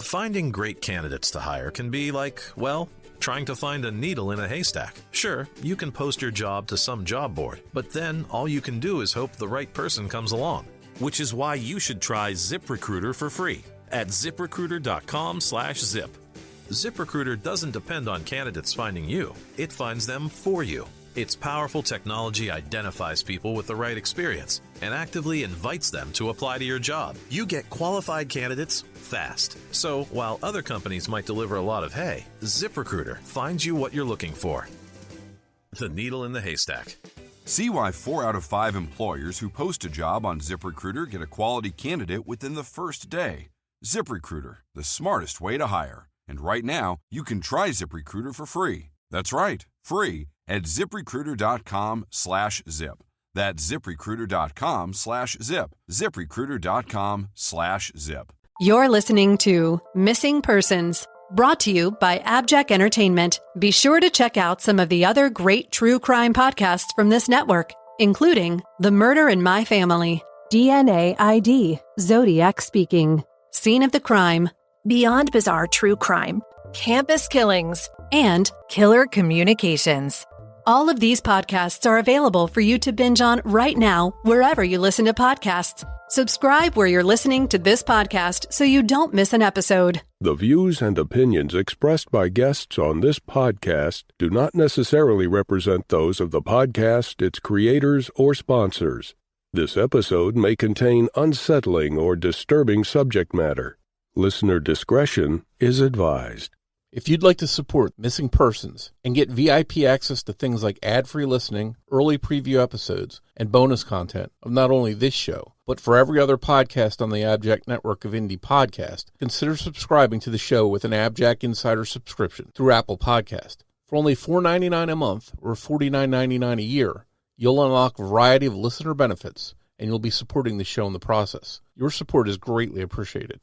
Finding great candidates to hire can be like, well, trying to find a needle in a haystack. Sure, you can post your job to some job board, but then all you can do is hope the right person comes along. Which is why you should try ZipRecruiter for free at ZipRecruiter.com/zip. ZipRecruiter doesn't depend on candidates finding you. It finds them for you. Its powerful technology identifies people with the right experience and actively invites them to apply to your job. You get qualified candidates fast. So while other companies might deliver a lot of hay, ZipRecruiter finds you what you're looking for. The needle in the haystack. See why 4 out of 5 employers who post a job on ZipRecruiter get a quality candidate within the first day. ZipRecruiter, the smartest way to hire. And right now, you can try ZipRecruiter for free. That's right, free at ZipRecruiter.com/zip. That's ZipRecruiter.com/zip. ZipRecruiter.com/zip. You're listening to Missing Persons, brought to you by AbJack Entertainment. Be sure to check out some of the other great true crime podcasts from this network, including The Murder in My Family, DNA ID, Zodiac Speaking, Scene of the Crime, Beyond Bizarre True Crime, Campus Killings, and Killer Communications. All of these podcasts are available for you to binge on right now, wherever you listen to podcasts. Subscribe where you're listening to this podcast so you don't miss an episode. The views and opinions expressed by guests on this podcast do not necessarily represent those of the podcast, its creators, or sponsors. This episode may contain unsettling or disturbing subject matter. Listener discretion is advised. If you'd like to support Missing Persons and get VIP access to things like ad-free listening, early preview episodes, and bonus content of not only this show, but for every other podcast on the AbJack network of indie podcast, consider subscribing to the show with an AbJack Insider subscription through Apple Podcast. For only $4.99 a month or $49.99 a year, you'll unlock a variety of listener benefits, and you'll be supporting the show in the process. Your support is greatly appreciated.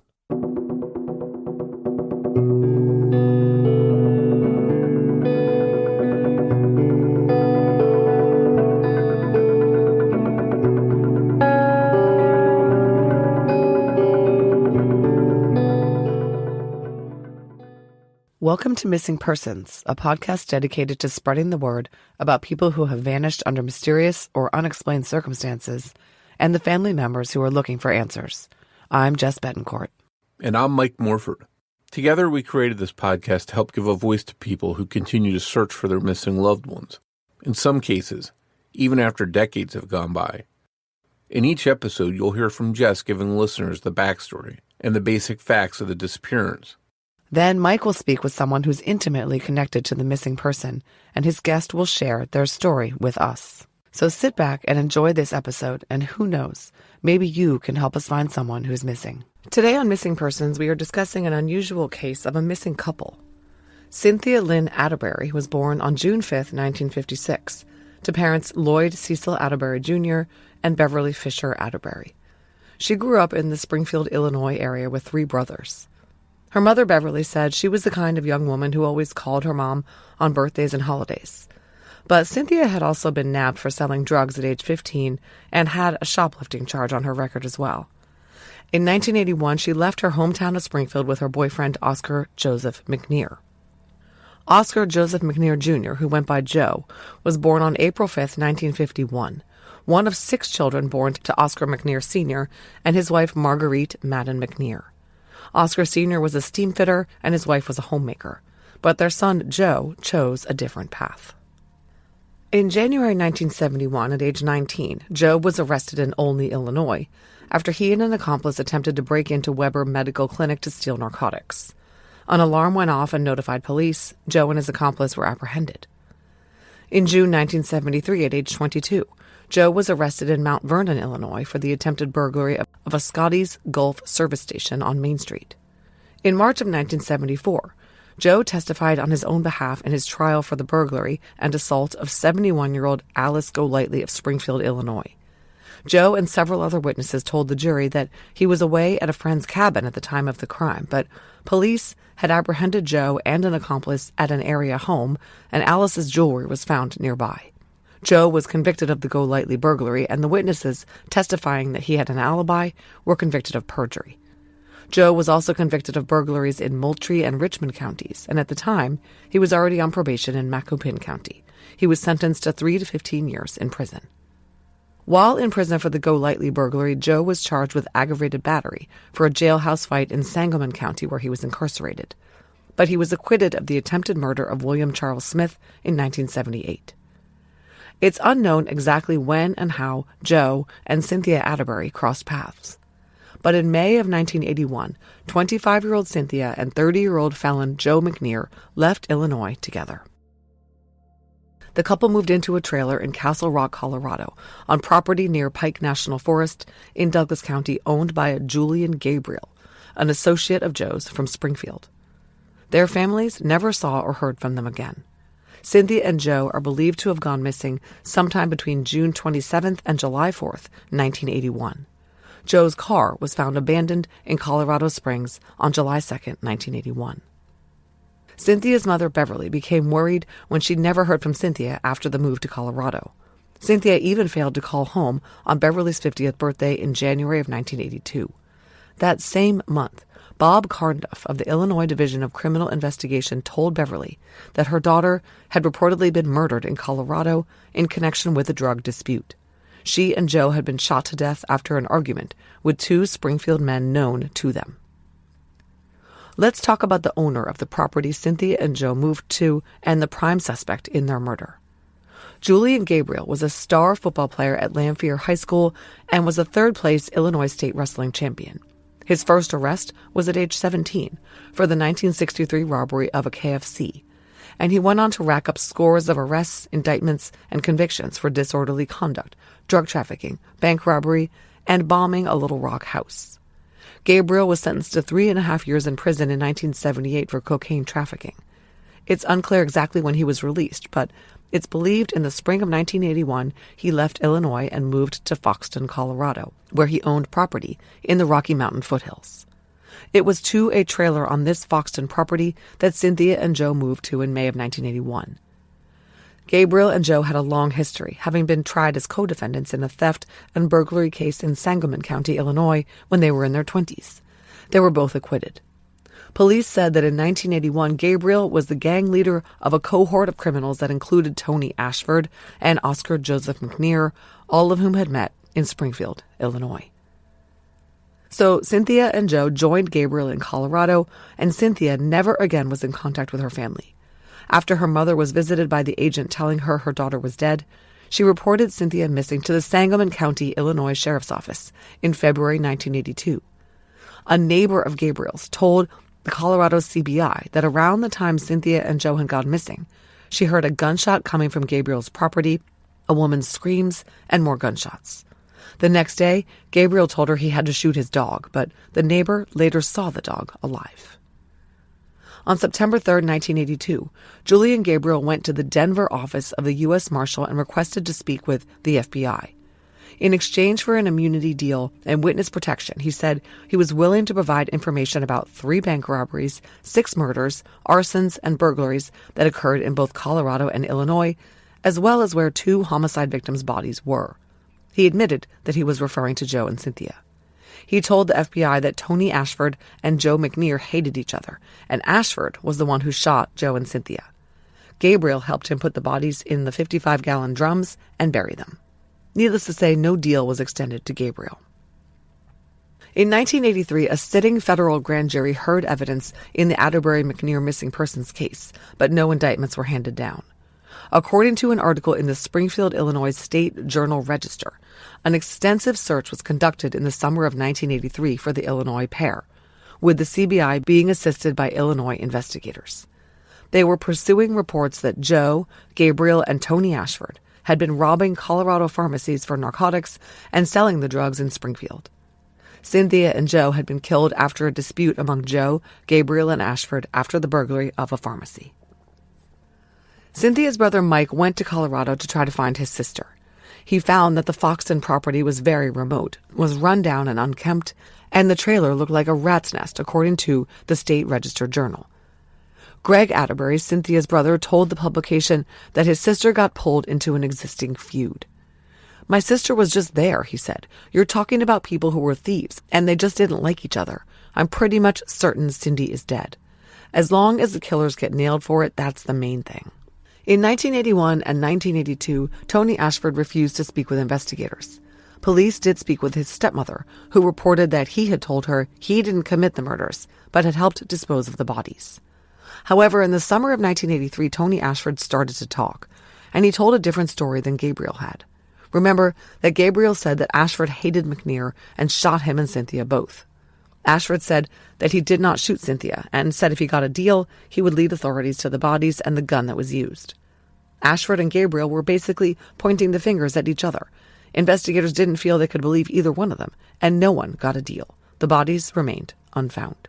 Welcome to Missing Persons, a podcast dedicated to spreading the word about people who have vanished under mysterious or unexplained circumstances and the family members who are looking for answers. I'm Jess Betancourt. And I'm Mike Morford. Together, we created this podcast to help give a voice to people who continue to search for their missing loved ones. In some cases, even after decades have gone by. In each episode, you'll hear from Jess giving listeners the backstory and the basic facts of the disappearance. Then Mike will speak with someone who's intimately connected to the missing person, and his guest will share their story with us. So sit back and enjoy this episode, and who knows, maybe you can help us find someone who's missing. Today on Missing Persons, we are discussing an unusual case of a missing couple. Cynthia Lynn Atterberry was born on June 5, 1956, to parents Lloyd Cecil Atterberry Jr. and Beverly Fisher Atterberry. She grew up in the Springfield, Illinois area with 3 brothers. Her mother, Beverly, said she was the kind of young woman who always called her mom on birthdays and holidays. But Cynthia had also been nabbed for selling drugs at age 15 and had a shoplifting charge on her record as well. In 1981, she left her hometown of Springfield with her boyfriend, Oscar Joseph McNear. Oscar Joseph McNear Jr., who went by Joe, was born on April 5, 1951, one of 6 children born to Oscar McNear Sr. and his wife, Marguerite Madden McNear. Oscar Sr. was a steamfitter and his wife was a homemaker, but their son, Joe, chose a different path. In January 1971, at age 19, Joe was arrested in Olney, Illinois, after he and an accomplice attempted to break into Weber Medical Clinic to steal narcotics. An alarm went off and notified police. Joe and his accomplice were apprehended. In June 1973, at age 22, Joe was arrested in Mount Vernon, Illinois, for the attempted burglary of a Scotty's Gulf service station on Main Street. In March of 1974, Joe testified on his own behalf in his trial for the burglary and assault of 71-year-old Alice Golightly of Springfield, Illinois. Joe and several other witnesses told the jury that he was away at a friend's cabin at the time of the crime, but police had apprehended Joe and an accomplice at an area home, and Alice's jewelry was found nearby. Joe was convicted of the Golightly burglary, and the witnesses testifying that he had an alibi were convicted of perjury. Joe was also convicted of burglaries in Moultrie and Richmond counties, and at the time, he was already on probation in Macoupin County. He was sentenced to 3 to 15 years in prison. While in prison for the Go Lightly burglary, Joe was charged with aggravated battery for a jailhouse fight in Sangamon County where he was incarcerated. But he was acquitted of the attempted murder of William Charles Smith in 1978. It's unknown exactly when and how Joe and Cynthia Atterberry crossed paths. But in May of 1981, 25-year-old Cynthia and 30-year-old felon Joe McNear left Illinois together. The couple moved into a trailer in Castle Rock, Colorado, on property near Pike National Forest in Douglas County owned by a Julian Gabriel, an associate of Joe's from Springfield. Their families never saw or heard from them again. Cynthia and Joe are believed to have gone missing sometime between June 27th and July 4th, 1981. Joe's car was found abandoned in Colorado Springs on July 2nd, 1981. Cynthia's mother, Beverly, became worried when she never heard from Cynthia after the move to Colorado. Cynthia even failed to call home on Beverly's 50th birthday in January of 1982. That same month, Bob Carnduff of the Illinois Division of Criminal Investigation told Beverly that her daughter had reportedly been murdered in Colorado in connection with a drug dispute. She and Joe had been shot to death after an argument with 2 Springfield men known to them. Let's talk about the owner of the property Cynthia and Joe moved to and the prime suspect in their murder. Julian Gabriel was a star football player at Lamphere High School and was a third-place Illinois state wrestling champion. His first arrest was at age 17 for the 1963 robbery of a KFC, and he went on to rack up scores of arrests, indictments, and convictions for disorderly conduct, drug trafficking, bank robbery, and bombing a Little Rock house. Gabriel was sentenced to 3.5 years in prison in 1978 for cocaine trafficking. It's unclear exactly when he was released, but it's believed in the spring of 1981 he left Illinois and moved to Foxton, Colorado, where he owned property in the Rocky Mountain foothills. It was to a trailer on this Foxton property that Cynthia and Joe moved to in May of 1981. Gabriel and Joe had a long history, having been tried as co-defendants in a theft and burglary case in Sangamon County, Illinois, when they were in their 20s. They were both acquitted. Police said that in 1981, Gabriel was the gang leader of a cohort of criminals that included Tony Ashford and Oscar Joseph McNear, all of whom had met in Springfield, Illinois. So Cynthia and Joe joined Gabriel in Colorado, and Cynthia never again was in contact with her family. After her mother was visited by the agent telling her her daughter was dead, she reported Cynthia missing to the Sangamon County, Illinois Sheriff's Office in February 1982. A neighbor of Gabriel's told the Colorado CBI that around the time Cynthia and Joe had gone missing, she heard a gunshot coming from Gabriel's property, a woman's screams, and more gunshots. The next day, Gabriel told her he had to shoot his dog, but the neighbor later saw the dog alive. On September 3, 1982, Julian Gabriel went to the Denver office of the U.S. Marshal and requested to speak with the FBI. In exchange for an immunity deal and witness protection, he said he was willing to provide information about 3 bank robberies, 6 murders, arsons, and burglaries that occurred in both Colorado and Illinois, as well as where 2 homicide victims' bodies were. He admitted that he was referring to Joe and Cynthia. He told the FBI that Tony Ashford and Joe McNear hated each other, and Ashford was the one who shot Joe and Cynthia. Gabriel helped him put the bodies in the 55-gallon drums and bury them. Needless to say, no deal was extended to Gabriel. In 1983, a sitting federal grand jury heard evidence in the Atterberry McNear missing persons case, but no indictments were handed down. According to an article in the Springfield, Illinois State Journal Register, an extensive search was conducted in the summer of 1983 for the Illinois pair, with the CBI being assisted by Illinois investigators. They were pursuing reports that Joe, Gabriel, and Tony Ashford had been robbing Colorado pharmacies for narcotics and selling the drugs in Springfield. Cynthia and Joe had been killed after a dispute among Joe, Gabriel, and Ashford after the burglary of a pharmacy. Cynthia's brother Mike went to Colorado to try to find his sister. He found that the Foxton property was very remote, was run down and unkempt, and the trailer looked like a rat's nest, according to the State Register Journal. Greg Atterberry, Cynthia's brother, told the publication that his sister got pulled into an existing feud. "My sister was just there," he said. "You're talking about people who were thieves, and they just didn't like each other. I'm pretty much certain Cindy is dead. As long as the killers get nailed for it, that's the main thing. In 1981 and 1982, Tony Ashford refused to speak with investigators. Police did speak with his stepmother, who reported that he had told her he didn't commit the murders, but had helped dispose of the bodies. However, in the summer of 1983, Tony Ashford started to talk, and he told a different story than Gabriel had. Remember that Gabriel said that Ashford hated McNear and shot him and Cynthia both. Ashford said that he did not shoot Cynthia, and said if he got a deal, he would lead authorities to the bodies and the gun that was used. Ashford and Gabriel were basically pointing the fingers at each other. Investigators didn't feel they could believe either one of them, and no one got a deal. The bodies remained unfound.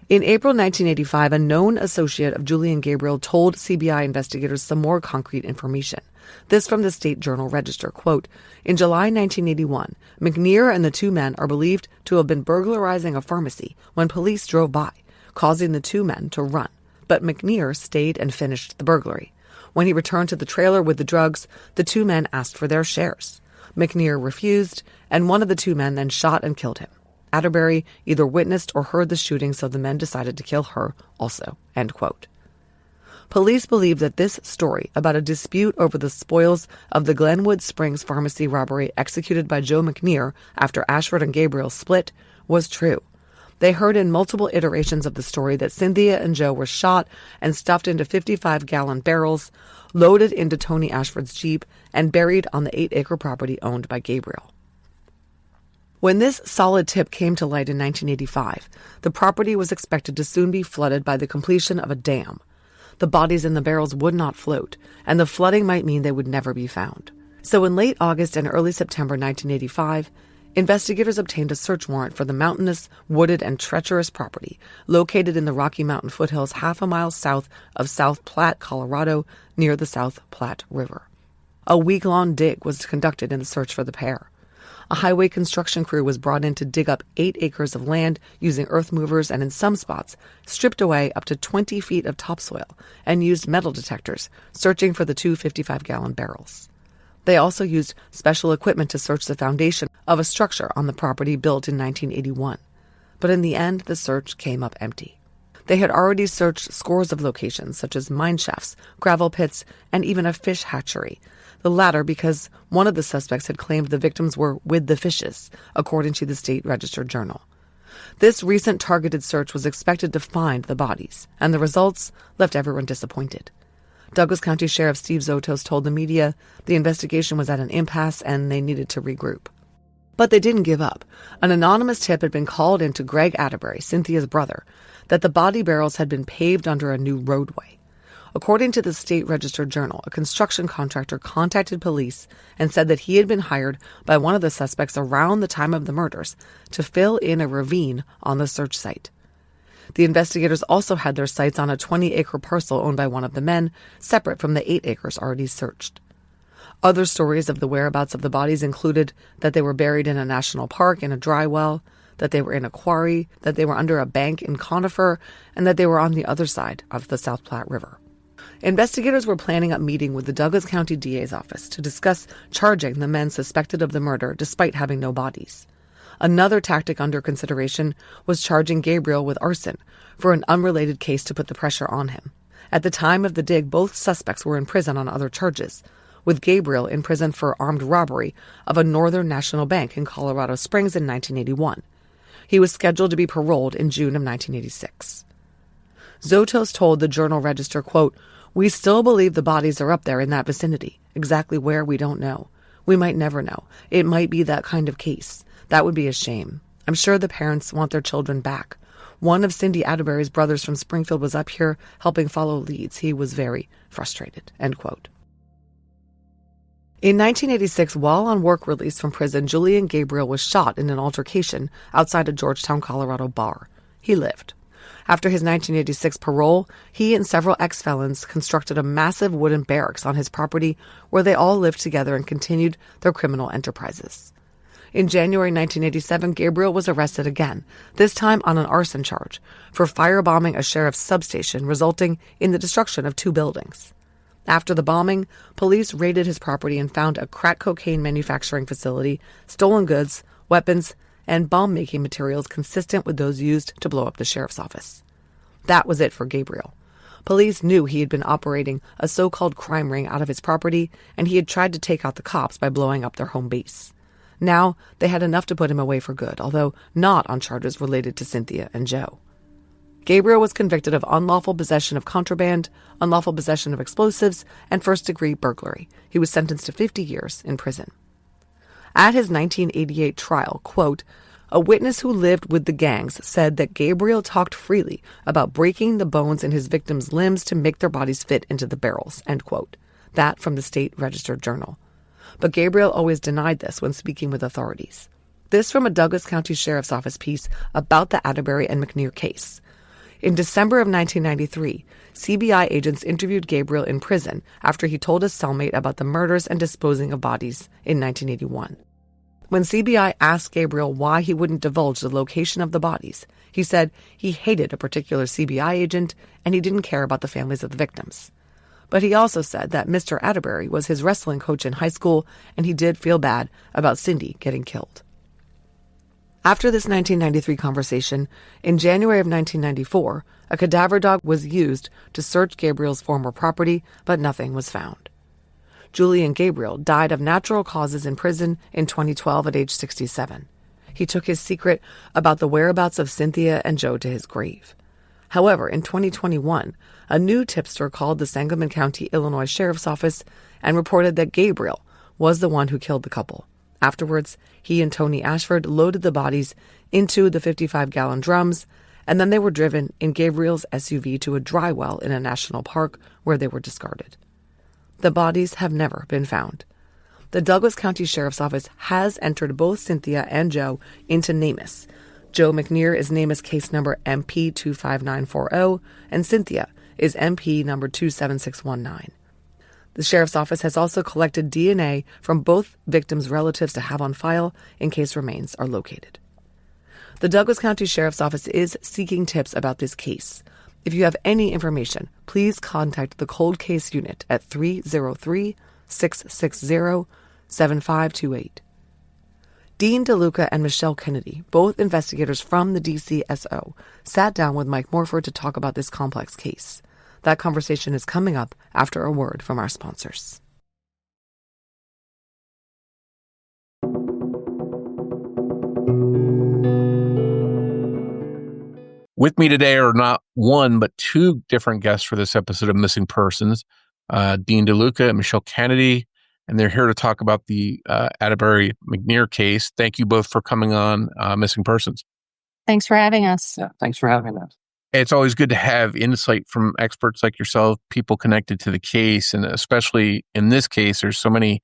In April 1985, a known associate of Julian Gabriel told CBI investigators some more concrete information. This from the State Journal-Register, quote, "In July 1981, McNear and the two men are believed to have been burglarizing a pharmacy when police drove by, causing the two men to run. But McNear stayed and finished the burglary. When he returned to the trailer with the drugs, the two men asked for their shares. McNear refused, and one of the two men then shot and killed him. Atterberry either witnessed or heard the shooting, so the men decided to kill her also," end quote. Police believe that this story about a dispute over the spoils of the Glenwood Springs pharmacy robbery executed by Joe McNear after Ashford and Gabriel split was true. They heard in multiple iterations of the story that Cynthia and Joe were shot and stuffed into 55-gallon barrels, loaded into Tony Ashford's Jeep, and buried on the 8-acre property owned by Gabriel. When this solid tip came to light in 1985, the property was expected to soon be flooded by the completion of a dam. The bodies in the barrels would not float, and the flooding might mean they would never be found. So in late August and early September 1985, investigators obtained a search warrant for the mountainous, wooded, and treacherous property located in the Rocky Mountain foothills half a mile south of South Platte, Colorado, near the South Platte River. A week-long dig was conducted in the search for the pair. A highway construction crew was brought in to dig up 8 acres of land using earth movers, and in some spots stripped away up to 20 feet of topsoil and used metal detectors, searching for the two 55-gallon barrels. They also used special equipment to search the foundation of a structure on the property built in 1981. But in the end, the search came up empty. They had already searched scores of locations, such as mine shafts, gravel pits, and even a fish hatchery, the latter because one of the suspects had claimed the victims were with the fishes, according to the State Register Journal. This recent targeted search was expected to find the bodies, and the results left everyone disappointed. Douglas County Sheriff Steve Zotos told the media the investigation was at an impasse and they needed to regroup. But they didn't give up. An anonymous tip had been called in to Greg Atterberry, Cynthia's brother, that the body barrels had been paved under a new roadway. According to the State Register Journal, a construction contractor contacted police and said that he had been hired by one of the suspects around the time of the murders to fill in a ravine on the search site. The investigators also had their sights on a 20-acre parcel owned by one of the men, separate from the 8 acres already searched. Other stories of the whereabouts of the bodies included that they were buried in a national park in a dry well, that they were in a quarry, that they were under a bank in Conifer, and that they were on the other side of the South Platte River. Investigators were planning a meeting with the Douglas County DA's office to discuss charging the men suspected of the murder despite having no bodies. Another tactic under consideration was charging Gabriel with arson for an unrelated case to put the pressure on him. At the time of the dig, both suspects were in prison on other charges, with Gabriel in prison for armed robbery of a Northern National Bank in Colorado Springs in 1981. He was scheduled to be paroled in June of 1986. Zotos told the Journal-Register, quote, "We still believe the bodies are up there in that vicinity. Exactly where, we don't know. We might never know. It might be that kind of case. That would be a shame. I'm sure the parents want their children back. One of Cindy Atterberry's brothers from Springfield was up here helping follow leads. He was very frustrated," end quote. In 1986, while on work release from prison, Julian Gabriel was shot in an altercation outside a Georgetown, Colorado bar. He lived. After his 1986 parole, he and several ex-felons constructed a massive wooden barracks on his property where they all lived together and continued their criminal enterprises. In January 1987, Gabriel was arrested again, this time on an arson charge, for firebombing a sheriff's substation, resulting in the destruction of 2 buildings. After the bombing, police raided his property and found a crack cocaine manufacturing facility, stolen goods, weapons, and bomb-making materials consistent with those used to blow up the sheriff's office. That was it for Gabriel. Police knew he had been operating a so-called crime ring out of his property, and he had tried to take out the cops by blowing up their home base. Now, they had enough to put him away for good, although not on charges related to Cynthia and Joe. Gabriel was convicted of unlawful possession of contraband, unlawful possession of explosives, and first-degree burglary. He was sentenced to 50 years in prison. At his 1988 trial, quote, a witness who lived with the gangs said that Gabriel talked freely about breaking the bones in his victims' limbs to make their bodies fit into the barrels, end quote. That from the State Register Journal. But Gabriel always denied this when speaking with authorities. This from a Douglas County Sheriff's Office piece about the Atterberry and McNear case. In December of 1993, CBI agents interviewed Gabriel in prison after he told his cellmate about the murders and disposing of bodies in 1981. When CBI asked Gabriel why he wouldn't divulge the location of the bodies, he said he hated a particular CBI agent and he didn't care about the families of the victims. But he also said that Mr. Atterberry was his wrestling coach in high school and he did feel bad about Cindy getting killed. After this 1993 conversation, in January of 1994, a cadaver dog was used to search Gabriel's former property, but nothing was found. Julian Gabriel died of natural causes in prison in 2012 at age 67. He took his secret about the whereabouts of Cynthia and Joe to his grave. However, in 2021, a new tipster called the Sangamon County, Illinois Sheriff's Office and reported that Gabriel was the one who killed the couple. Afterwards, he and Tony Ashford loaded the bodies into the 55-gallon drums, and then they were driven in Gabriel's SUV to a dry well in a national park where they were discarded. The bodies have never been found. The Douglas County Sheriff's Office has entered both Cynthia and Joe into NamUs. Joe McNear is NamUs case number MP 25940, and Cynthia is MP number 27619. The Sheriff's Office has also collected DNA from both victims' relatives to have on file in case remains are located. The Douglas County Sheriff's Office is seeking tips about this case. If you have any information, please contact the Cold Case Unit at 303-660-7528. Dean DeLuca and Michele Kennedy, both investigators from the DCSO, sat down with Mike Morford to talk about this complex case. That conversation is coming up after a word from our sponsors. With me today are not one, but two different guests for this episode of Missing Persons, Dean DeLuca and Michele Kennedy, and they're here to talk about the Atterberry McNear case. Thank you both for coming on Missing Persons. Thanks for having us. Yeah, thanks for having us. It's always good to have insight from experts like yourself, people connected to the case, and especially in this case, there's so many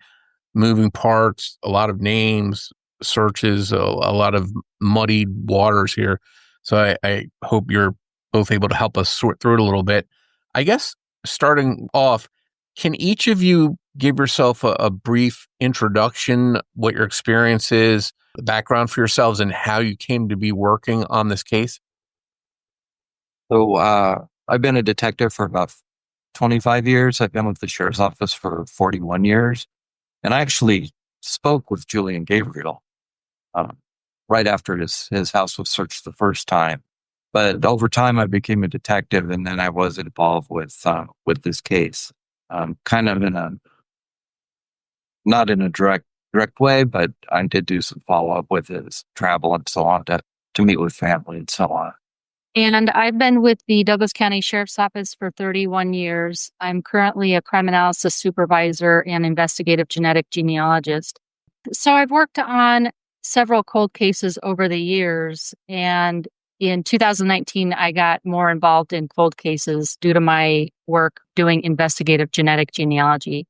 moving parts, a lot of names, searches, a lot of muddied waters here. So I hope you're both able to help us sort through it a little bit. I guess starting off, can each of you give yourself a brief introduction, what your experience is, the background for yourselves, and how you came to be working on this case? So I've been a detective for about 25 years. I've been with the Sheriff's Office for 41 years. And I actually spoke with Julian Gabriel right after his house was searched the first time. But over time, I became a detective, and then I was involved with this case, kind of not in a direct way, but I did do some follow-up with his travel and so on to meet with family and so on. And I've been with the Douglas County Sheriff's Office for 31 years. I'm currently a criminalist supervisor and investigative genetic genealogist. So I've worked on several cold cases over the years. And in 2019, I got more involved in cold cases due to my work doing investigative genetic genealogy.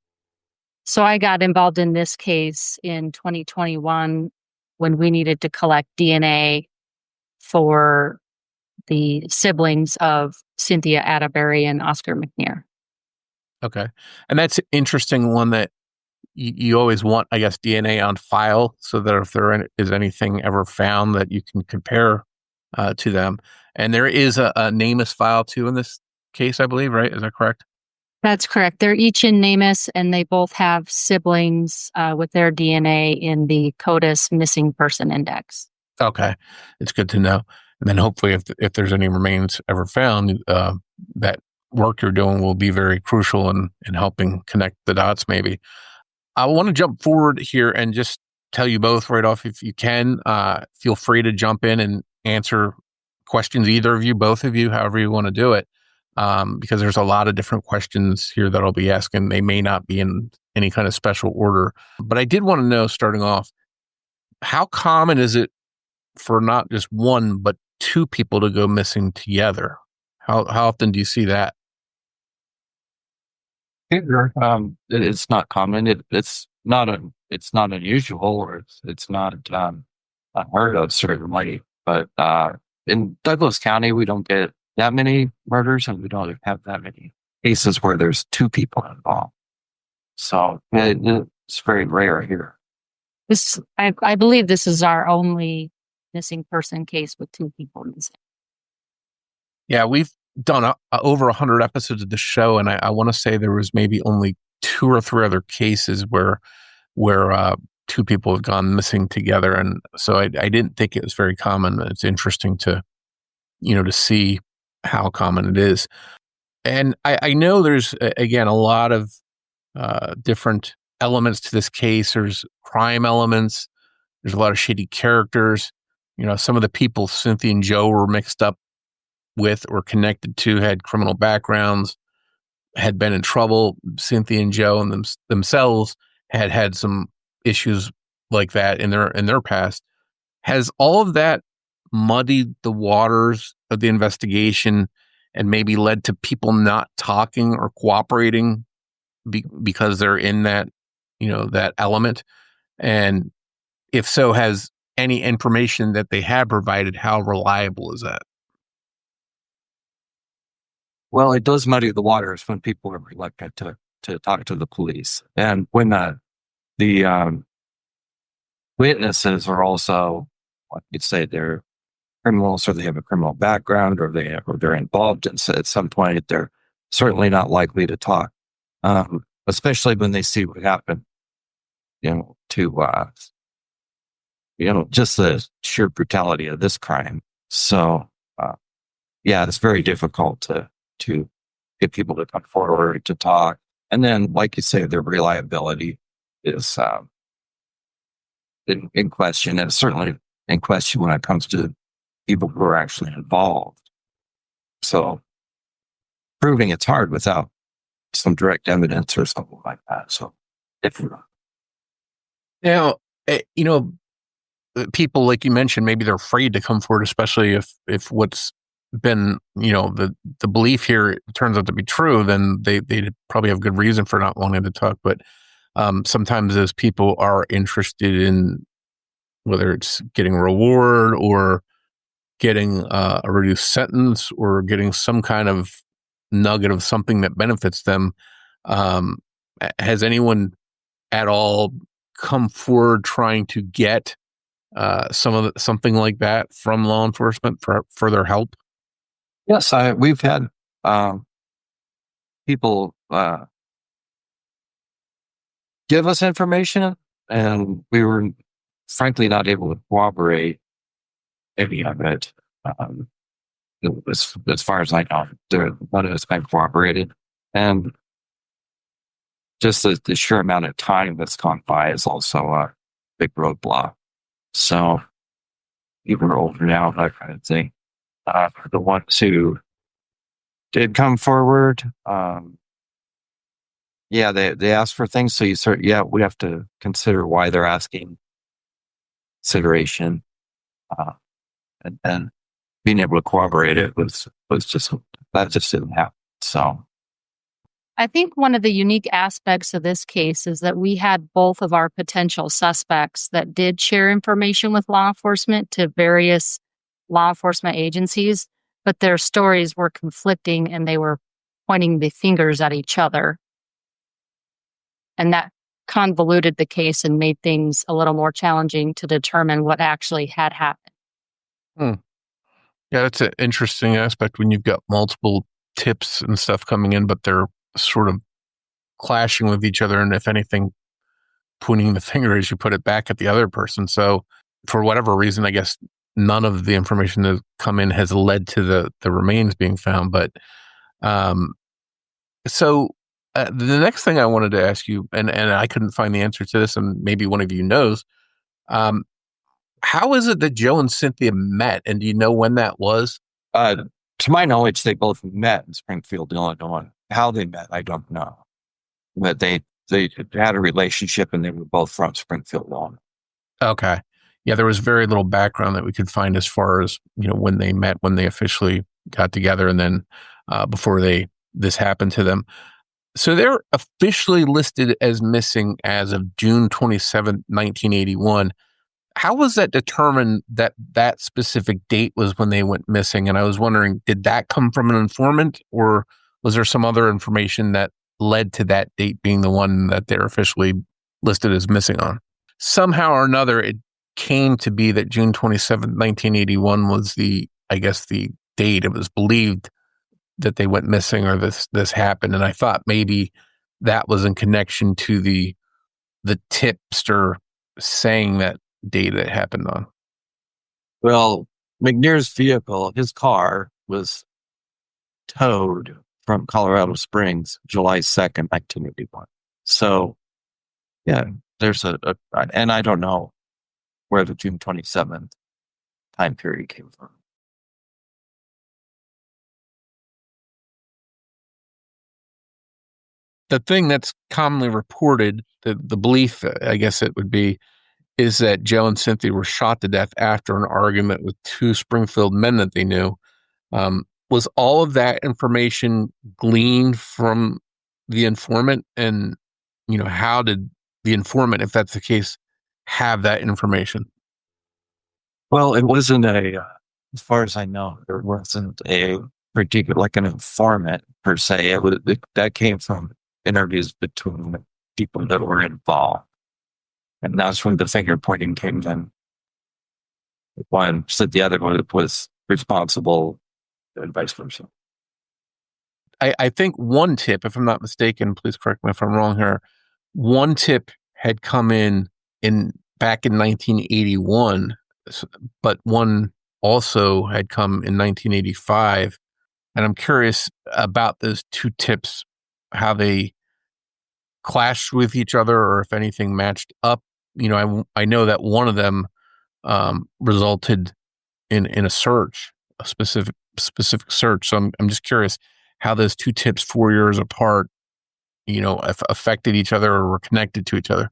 So I got involved in this case in 2021 when we needed to collect DNA for the siblings of Cynthia Atterberry and Oscar McNear. Okay. And that's an interesting one that you always want, I guess, DNA on file so that if there is anything ever found that you can compare to them. And there is a NamUs file too in this case, I believe, right? Is that correct? That's correct. They're each in NamUs and they both have siblings with their DNA in the CODIS missing person index. Okay. It's good to know. And then hopefully if there's any remains ever found, that work you're doing will be very crucial in helping connect the dots maybe. I want to jump forward here and just tell you both right off, if you can, feel free to jump in and answer questions, either of you, both of you, however you want to do it, because there's a lot of different questions here that I'll be asking. They may not be in any kind of special order. But I did want to know, starting off, how common is it for not just one, but two people to go missing together? How often do you see that? It's not common. It's not unusual, or it's not unheard of, certainly. But in Douglas County, we don't get that many murders, and we don't have that many cases where there's two people involved. So it's very rare here. I believe this is our only missing person case with two people missing. Yeah, we've done over 100 episodes of the show, and I want to say there was maybe only 2 or 3 other cases where two people have gone missing together, and so I didn't think it was very common. It's interesting to see how common it is. And I know there's, again, a lot of different elements to this case. There's crime elements. There's a lot of shady characters. Some of the people Cynthia and Joe were mixed up with or connected to had criminal backgrounds, had been in trouble. Cynthia and Joe and themselves had some issues like that in their past. Has all of that muddied the waters of the investigation and maybe led to people not talking or cooperating because they're in that, that element? And if so, has any information that they have provided, how reliable is that? Well, it does muddy the waters when people are reluctant to talk to the police. And when the witnesses are also, like you'd say, they're criminals, or they have a criminal background, or they're involved in at some point, they're certainly not likely to talk, especially when they see what happened, to just the sheer brutality of this crime. So, it's very difficult to get people to come forward to talk. And then, like you say, their reliability is in question, and certainly in question when it comes to people who are actually involved. So proving it's hard without some direct evidence or something like that. So now, people, like you mentioned, maybe they're afraid to come forward, especially if what's been, the belief here turns out to be true, then they probably have good reason for not wanting to talk. But sometimes those people are interested in whether it's getting a reward or getting a reduced sentence or getting some kind of nugget of something that benefits them. Has anyone at all come forward trying to get something like that from law enforcement for their help? Yes, we've had people give us information, and we were frankly not able to corroborate any of it. As far as I know, none of it's been corroborated, and just the sheer amount of time that's gone by is also a big roadblock. So people are older now, that kind of thing. For the ones who did come forward, they asked for things. So we have to consider why they're asking consideration, and then being able to corroborate it was just didn't happen. So I think one of the unique aspects of this case is that we had both of our potential suspects that did share information with law enforcement to various law enforcement agencies, but their stories were conflicting and they were pointing the fingers at each other. And that convoluted the case and made things a little more challenging to determine what actually had happened. Yeah, that's an interesting aspect when you've got multiple tips and stuff coming in, but they're sort of clashing with each other, and if anything, pointing the finger as you put it back at the other person. So for whatever reason, I guess none of the information that's come in has led to the remains being found. But so the next thing I wanted to ask you, and I couldn't find the answer to this, and maybe one of you knows, how is it that Joe and Cynthia met, and do you know when that was? To my knowledge, they both met in Springfield, Illinois. How they met, I don't know. But they had a relationship, and they were both from Springfield, Illinois. Okay. Yeah, there was very little background that we could find as far as, when they met, when they officially got together, and then before this happened to them. So they're officially listed as missing as of June 27, 1981. How was that determined that that specific date was when they went missing? And I was wondering, did that come from an informant, or was there some other information that led to that date being the one that they're officially listed as missing on? Somehow or another, it came to be that June 27, 1981 was the date. It was believed that they went missing, or this happened. And I thought maybe that was in connection to the tipster saying that date it happened on. Well, McNear's vehicle, his car, was towed from Colorado Springs July 2nd, 1981. So, yeah, there's and I don't know where the June 27th time period came from. The thing that's commonly reported, the belief, I guess it would be, is that Joe and Cynthia were shot to death after an argument with two Springfield men that they knew. Was all of that information gleaned from the informant? And, how did the informant, if that's the case, have that information? Well, it wasn't as far as I know, there wasn't a particular, like an informant per se. That came from interviews between the people that were involved. And that's when the finger pointing came in. One said the other one was responsible, and vice versa. I think one tip, if I'm not mistaken, please correct me if I'm wrong here, one tip had come in back in 1981, but one also had come in 1985. And I'm curious about those two tips, how they clashed with each other, or if anything matched up. I know that one of them resulted in a search, a specific search. So I'm just curious how those two tips 4 years apart, affected each other or were connected to each other.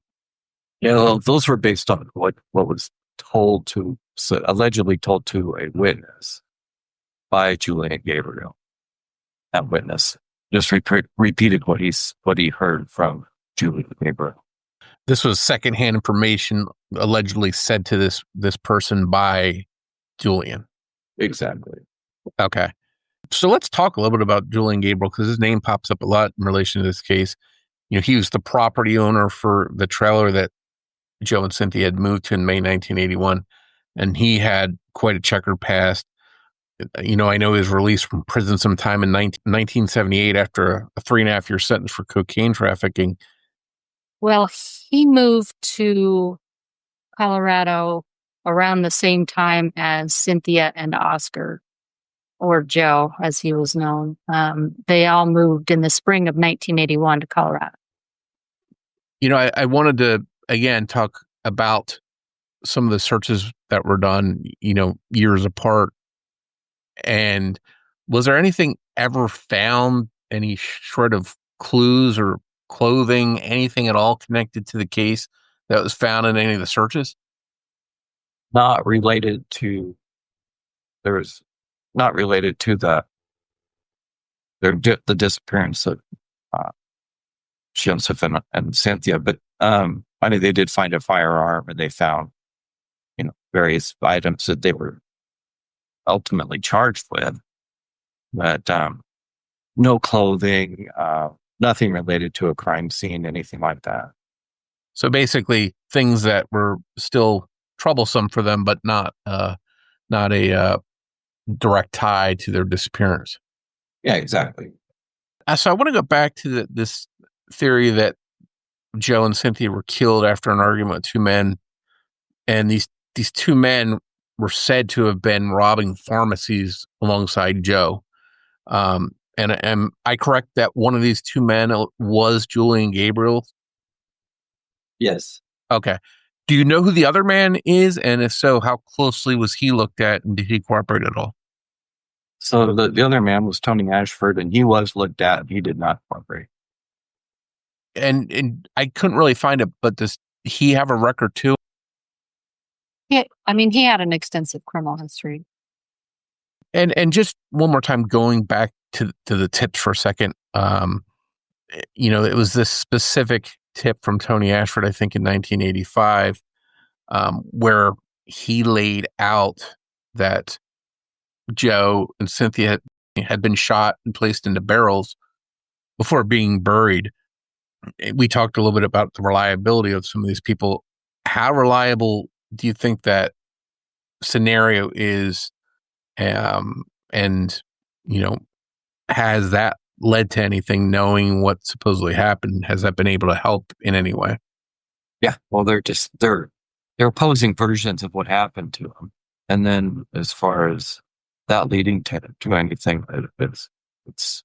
Yeah, well, those were based on what was allegedly told to a witness by Julian Gabriel. That witness just repeated what he heard from Julian Gabriel. This was secondhand information allegedly said to this person by Julian. Exactly. Okay. So let's talk a little bit about Julian Gabriel, because his name pops up a lot in relation to this case. He was the property owner for the trailer that Joe and Cynthia had moved to in May 1981, and he had quite a checkered past. I know he was released from prison sometime in 1978 after a 3.5-year sentence for cocaine trafficking. Well, he moved to Colorado around the same time as Cynthia and Oscar, or Joe, as he was known. They all moved in the spring of 1981 to Colorado. I wanted to, again, talk about some of the searches that were done, years apart. And was there anything ever found, any shred of clues or clothing, anything at all connected to the case that was found in any of the searches? Not related to the disappearance of Joseph and Cynthia, but they did find a firearm, and they found various items that they were ultimately charged with, but no clothing, nothing related to a crime scene, anything like that. So basically, things that were still troublesome for them, but not a direct tie to their disappearance. Yeah, exactly. So I want to go back to this theory that Joe and Cynthia were killed after an argument with two men, and these these two men were said to have been robbing pharmacies alongside Joe. And am I correct that one of these two men was Julian Gabriel? Yes. Okay. Do you know who the other man is? And if so, how closely was he looked at, and did he cooperate at all? So the other man was Tony Ashford, and he was looked at, and he did not cooperate. And I couldn't really find it, but does he have a record too? Yeah, I mean, he had an extensive criminal history. And just one more time, going back to the tips for a second, it was this specific tip from Tony Ashford, I think in 1985, where he laid out that Joe and Cynthia had been shot and placed into barrels before being buried. We talked a little bit about the reliability of some of these people. How reliable do you think that scenario is? And has that led to anything, knowing what supposedly happened? Has that been able to help in any way? Yeah. Well, they're opposing versions of what happened to them. And then as far as that leading to anything, it's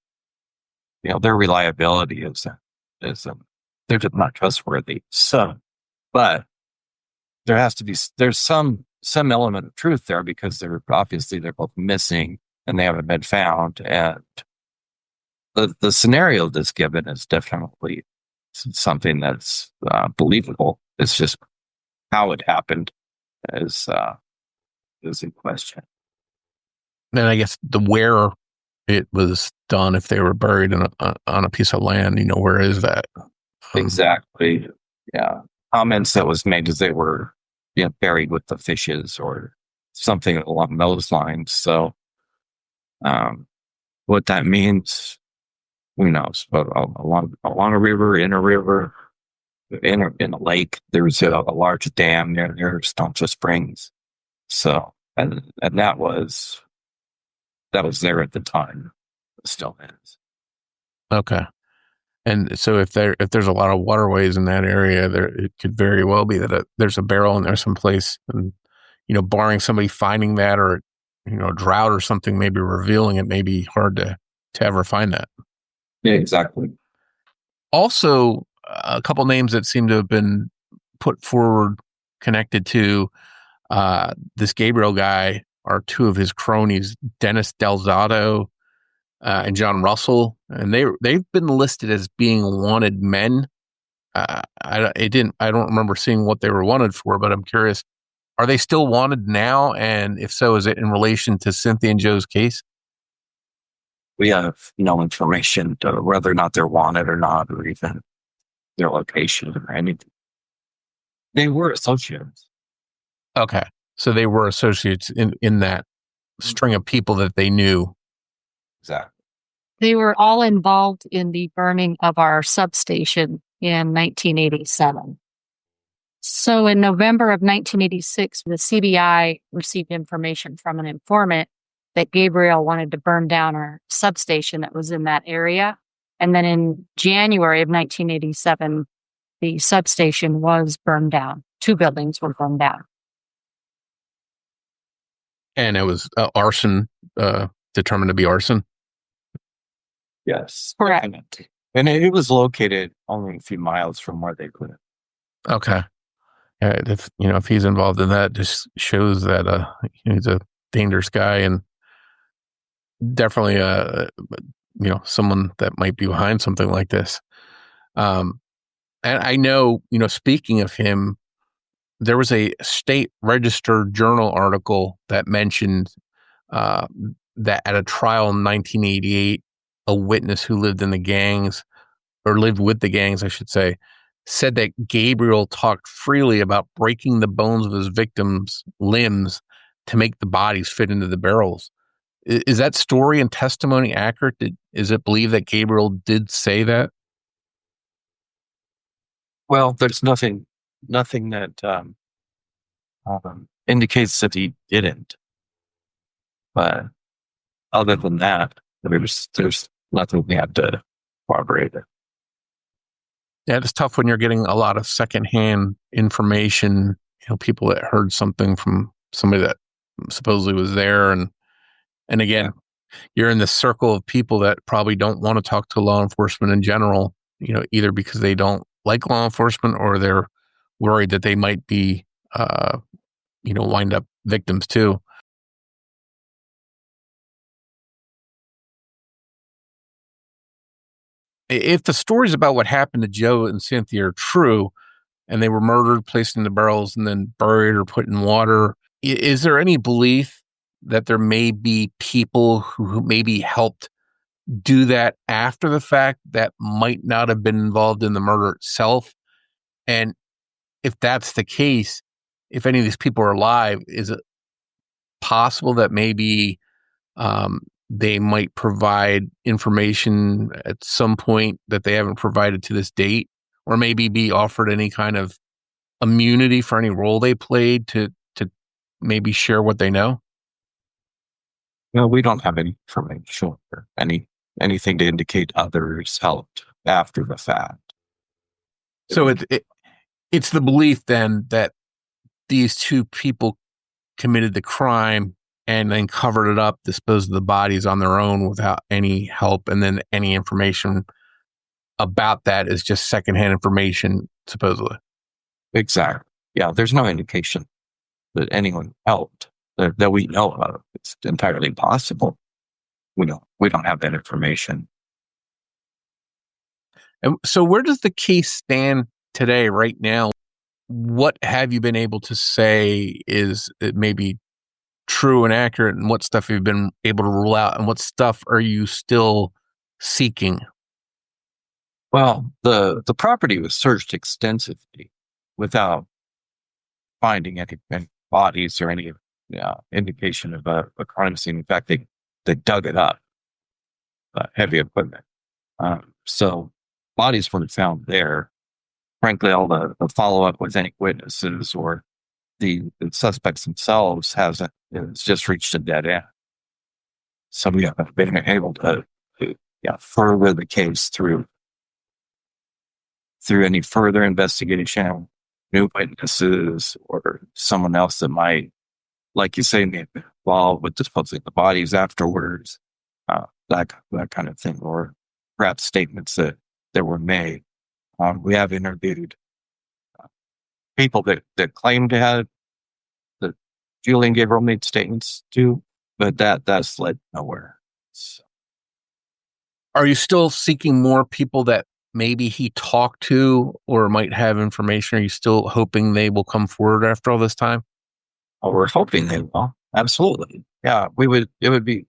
their reliability is they're just not trustworthy. So, but there's some element of truth there, because they're both missing and they haven't been found. And the scenario that's given is definitely something that's believable. It's just how it happened is in question. And I guess where it was done, if they were buried on a piece of land, where is that? Exactly. Yeah. Comments that was made as they were buried with the fishes or something along those lines. So, what that means, who knows? But along a river, in a river, in a lake, there's a large dam near Stoncha Springs. So, and that was there at the time. It still is. Okay. And so if there's a lot of waterways in that area, it could very well be that there's a barrel in there someplace, and barring somebody finding that, or a drought or something maybe revealing it, may be hard to ever find that. Yeah, exactly. Also, a couple names that seem to have been put forward connected to this Gabriel guy are two of his cronies, Dennis Delzato and John Russell, and they've been listed as being wanted men. I don't remember seeing what they were wanted for, but I'm curious, are they still wanted now? And if so, is it in relation to Cynthia and Joe's case? We have no information to whether or not they're wanted or not, or even their location or anything. They were associates. Okay, so they were associates in that string of people that they knew. Exactly. They were all involved in the burning of our substation in 1987. So in November of 1986, the CBI received information from an informant that Gabriel wanted to burn down our substation that was in that area. And then in January of 1987, the substation was burned down. 2 buildings were burned down. And it was arson, determined to be arson? Yes. Correct. And it was located only a few miles from where they put it. Okay. If he's involved in that, just shows that he's a dangerous guy, and definitely someone that might be behind something like this. And I know, speaking of him, there was a State Register Journal article that mentioned that at a trial in 1988, a witness who lived with the gangs, I should say, said that Gabriel talked freely about breaking the bones of his victims' limbs to make the bodies fit into the barrels. Is that story and testimony accurate? Is it believed that Gabriel did say that? Well, there's nothing that indicates that he didn't. But other than that, there's nothing we have to corroborate it. Yeah, it's tough when you're getting a lot of secondhand information people that heard something from somebody that supposedly was there. And again, you're in the circle of people that probably don't want to talk to law enforcement in general, either because they don't like law enforcement or they're worried that they might be, wind up victims too. If the stories about what happened to Joe and Cynthia are true, and they were murdered, placed into barrels, and then buried or put in water, is there any belief that there may be people who maybe helped do that after the fact that might not have been involved in the murder itself? And if that's the case, if any of these people are alive, is it possible that maybe they might provide information at some point that they haven't provided to this date, or maybe be offered any kind of immunity for any role they played to maybe share what they know? No, we don't have any information or anything to indicate others helped after the fact. So it's the belief then that these two people committed the crime and then covered it up, disposed of the bodies on their own without any help, and then any information about that is just secondhand information, supposedly. Exactly. Yeah, there's no indication that anyone helped that we know of. It's entirely possible. We don't have that information. And so where does the case stand today, right now? What have you been able to say is maybe true and accurate, and what stuff have you been able to rule out, and what stuff are you still seeking? Well, the property was searched extensively without finding any bodies or any indication of a crime scene. In fact, they dug it up, heavy equipment. So bodies weren't found there. Frankly, all the follow-up with any witnesses or the suspects themselves it's just reached a dead end. So we haven't been able to further the case through any further investigation, new witnesses, or someone else that might, like you say, be involved with disposing the bodies afterwards, that kind of thing, or perhaps statements that were made. We have interviewed people that claim to have that Julian Gabriel made statements to, but that's led nowhere. So. Are you still seeking more people that maybe he talked to or might have information? Are you still hoping they will come forward after all this time? Oh, we're hoping they will. Absolutely. Yeah, it would be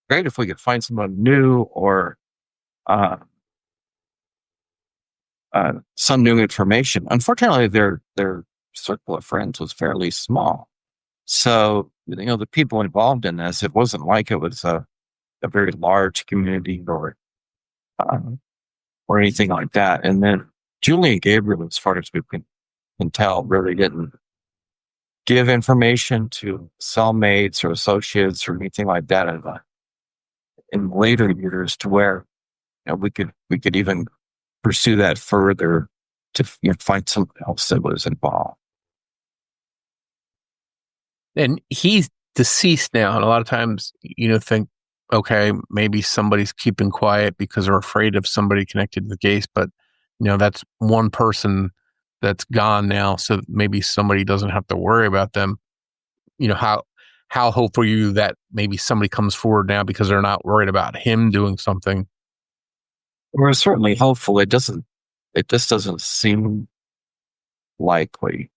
great if we could find someone new or some new information. Unfortunately, their circle of friends was fairly small. So, the people involved in this, it wasn't like it was a very large community or anything like that. And then Julian Gabriel, as far as we can tell, really didn't give information to cellmates or associates or anything like that in later years, to where we could even pursue that further to find someone else that was involved. And he's deceased now, and a lot of times think, okay, maybe somebody's keeping quiet because they're afraid of somebody connected to the case, but that's one person that's gone now, so maybe somebody doesn't have to worry about them. How hopeful are you that maybe somebody comes forward now because they're not worried about him doing something? We're certainly hopeful. It just doesn't seem likely,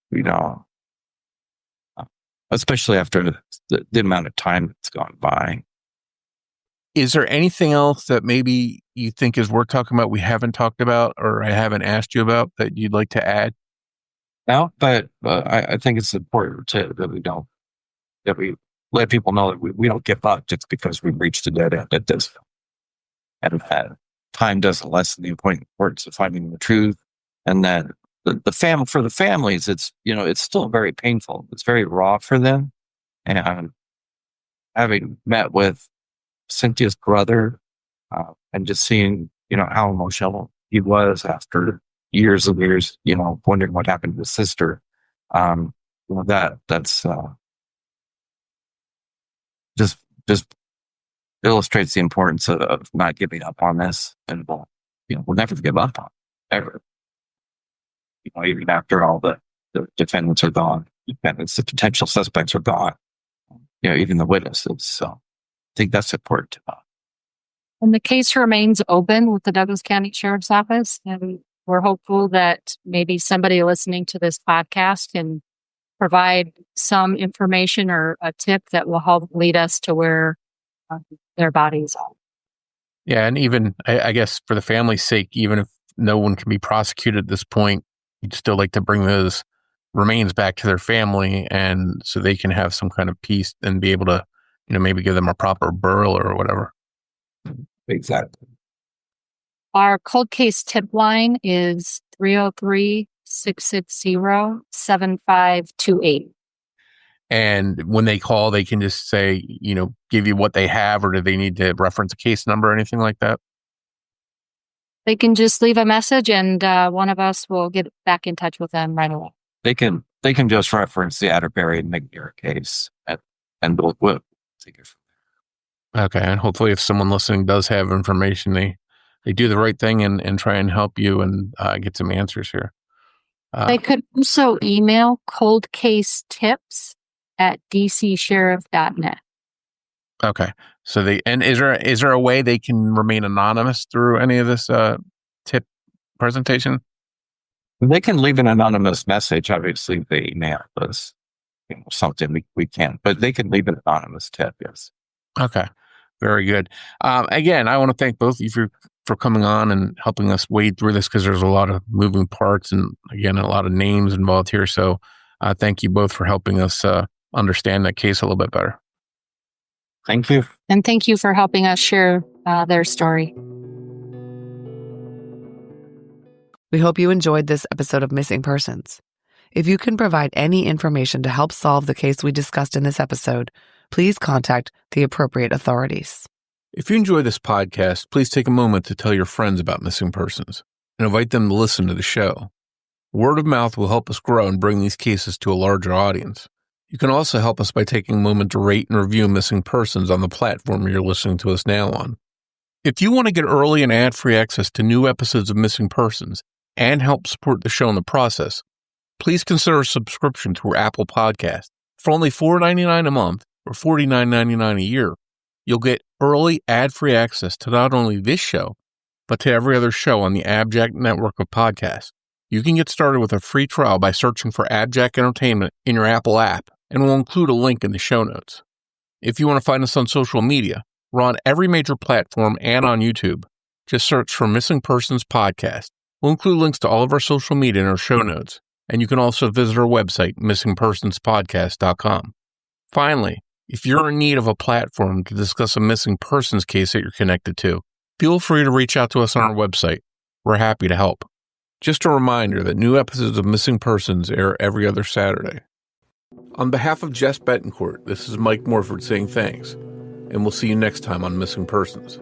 especially after the amount of time that's gone by. Is there anything else that maybe you think is worth talking about we haven't talked about, or I haven't asked you about, that you'd like to add? No, but I think it's important that we let people know that we don't give up just because we've reached a dead end at this. And time doesn't lessen the importance of finding the truth, and that for the families, it's still very painful. It's very raw for them. And having met with Cynthia's brother, and just seeing how emotional he was after years and years, wondering what happened to his sister, that's just illustrates the importance of not giving up on this, and we'll never give up on it, ever. Even after all the defendants are gone, the potential suspects are gone, even the witnesses. So I think that's important to know. And the case remains open with the Douglas County Sheriff's Office. And we're hopeful that maybe somebody listening to this podcast can provide some information or a tip that will help lead us to where their bodies are. Yeah, and even, I guess, for the family's sake, even if no one can be prosecuted at this point, you'd still like to bring those remains back to their family, and so they can have some kind of peace and be able to, maybe give them a proper burial or whatever. Exactly. Our cold case tip line is 303-660-7528. And when they call, they can just say, give you what they have, or do they need to reference a case number or anything like that? They can just leave a message, and one of us will get back in touch with them right away. They can just reference the Atterberry and McNear case, and we'll take it from there. Okay, and hopefully, if someone listening does have information, they do the right thing and try and help you and get some answers here. They could also email coldcasetips@dcsheriff.net. Okay. So is there a way they can remain anonymous through any of this tip presentation? They can leave an anonymous message. Obviously, the email is something we can't, but they can leave an anonymous tip. Yes. Okay. Very good. Again, I want to thank both of you for coming on and helping us wade through this, because there's a lot of moving parts and, again, a lot of names involved here. So thank you both for helping us understand that case a little bit better. Thank you. And thank you for helping us share their story. We hope you enjoyed this episode of Missing Persons. If you can provide any information to help solve the case we discussed in this episode, please contact the appropriate authorities. If you enjoy this podcast, please take a moment to tell your friends about Missing Persons and invite them to listen to the show. Word of mouth will help us grow and bring these cases to a larger audience. You can also help us by taking a moment to rate and review Missing Persons on the platform you're listening to us now on. If you want to get early and ad-free access to new episodes of Missing Persons and help support the show in the process, please consider a subscription to our Apple Podcast. For only $4.99 a month or $49.99 a year, you'll get early ad-free access to not only this show, but to every other show on the AbJack network of podcasts. You can get started with a free trial by searching for AbJack Entertainment in your Apple app, and we'll include a link in the show notes. If you want to find us on social media, we're on every major platform and on YouTube. Just search for Missing Persons Podcast. We'll include links to all of our social media in our show notes, and you can also visit our website, missingpersonspodcast.com. Finally, if you're in need of a platform to discuss a missing persons case that you're connected to, feel free to reach out to us on our website. We're happy to help. Just a reminder that new episodes of Missing Persons air every other Saturday. On behalf of Jess Betancourt, this is Mike Morford saying thanks, and we'll see you next time on Missing Persons.